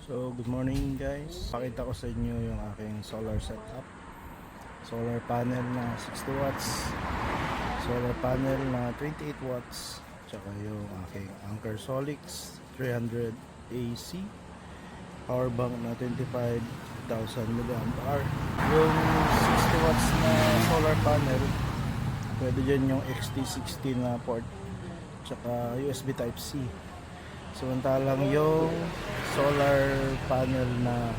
So, good morning guys. Pakita ko sa inyo yung aking solar setup. Solar panel na 60 watts. Solar panel na 28 watts. Tsaka yung aking Anker Solix 300 AC. Power bank na 25,000 mAh. Yung 60 watts na solar panel, pwede dyan yung XT60 na port. Tsaka USB Type-C. Samantalang yung solar panel na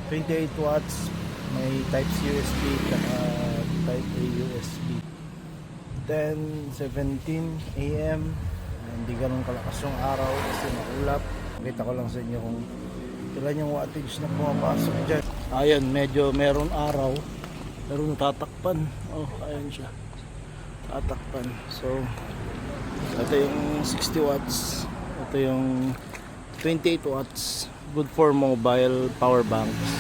28 watts may Type-C USB at Type-A USB. 10:17 AM, hindi ganun kalakas yung araw kasi maulap. Kita ko lang sa inyo kung ilan yung wattage na pumapasok dyan. Ayan, medyo meron araw pero natatakpan. Oh, ayan siya, tatakpan. So ito yung 60 watts, ito yung 28 watts, good for mobile power banks.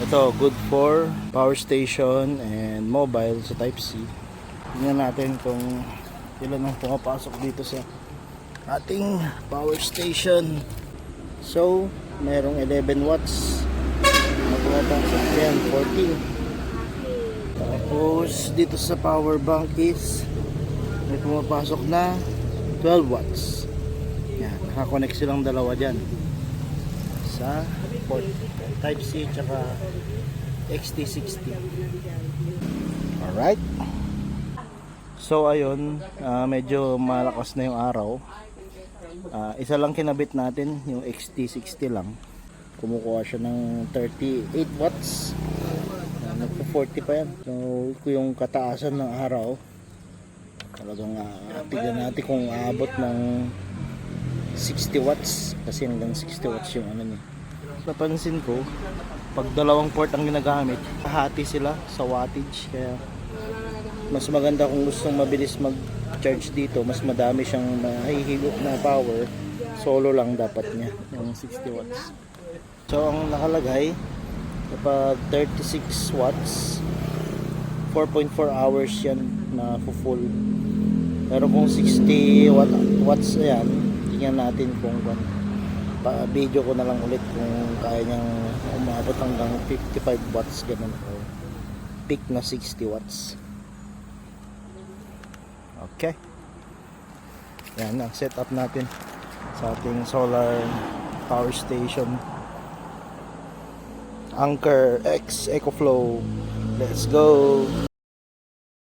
Ito good for power station and mobile sa Type-C. Tingnan natin kung ilan ang pumapasok dito sa ating power station. So merong 11 watts na pumapasok yan, 14. Tapos dito sa power bank is may pumapasok na 12 watts. Yan, nakakonect silang dalawa dyan sa port Type-C tsaka XT60. Alright, so ayun, medyo malakas na yung araw. Isa lang kinabit natin, yung XT60 lang. Kumukuha siya ng 38 watts. Nagpo-40 pa yan. So yung kataasan ng araw, talagang tignan natin kung aabot ng 60 watts kasi hanggang 60 watts yung ano niya. Napansin ko, pag dalawang port ang ginagamit, hati sila sa wattage, kaya mas maganda kung gustong mabilis mag-charge dito, mas madami siyang mahihigop na power, solo lang dapat niya yung 60 watts. So ang nakalagay, kapag 36 watts, 4.4 hours yan na full. Pero kung 60 watts yan, tingnan natin kung video ko na lang ulit kung kaya niyang umabot hanggang 55 watts ganun, o peak na 60 watts. Okay, yan ang setup natin sa ating solar power station Anker X EcoFlow. Let's go.